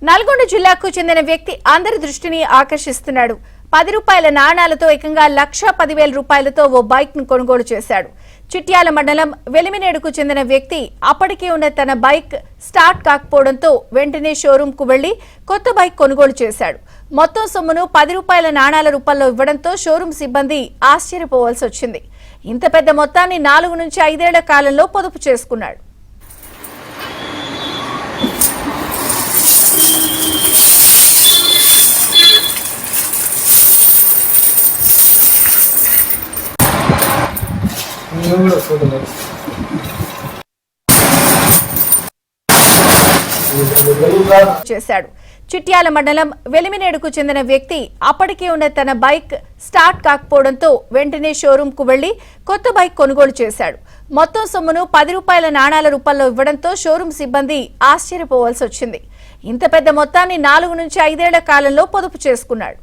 నల్గొండ జిల్లాకు చెందిన వ్యక్తి అందరి దృష్టిని ఆకర్షిస్తున్నాడు. 10 రూపాయల నాణాలతో ఏకంగా 1,10,000 రూపాయలతో ఓ బైక్ ను కొనుగోలు చేశాడు. చిట్యాల మండలం వెలిమినేడుకు చెందిన వ్యక్తి అప్పటికే ఉన్న తన బైక్ స్టార్ట్ కాకపోవడంతో వెంటనే షోరూమ్ కు వెళ్లి కొత్త బైక్ కొనుగోలు చేశాడు. మొత్తం సొమ్మును 10 రూపాయల నాణాల రూపంలో ఇవ్వడంతో షోరూమ్ సిబ్బంది ఆశ్చర్యపోవాల్సి వచ్చింది. ఇంత పెద్ద మొత్తాన్ని 4 నుంచి 5 ఏళ్ల కాలంలో పొదుపు చేసుకున్నాడు. చేశాడు. చిట్యాల మండలం వెలిమినేడుకు చెందిన వ్యక్తి అప్పటికే ఉన్న తన బైక్ స్టార్ట్ కాకపోవడంతో వెంటనే షోరూమ్ కు వెళ్లి కొత్త బైక్ కొనుగోలు చేశాడు. మొత్తం సొమ్మును 10 రూపాయల నాణాల రూపంలో ఇవ్వడంతో షోరూమ్ సిబ్బంది ఆశ్చర్యపోవాల్సి వచ్చింది. ఇంత పెద్ద మొత్తాన్ని 4 నుంచి 5 ఏళ్ల కాలంలో పొదుపు చేసుకున్నాడు.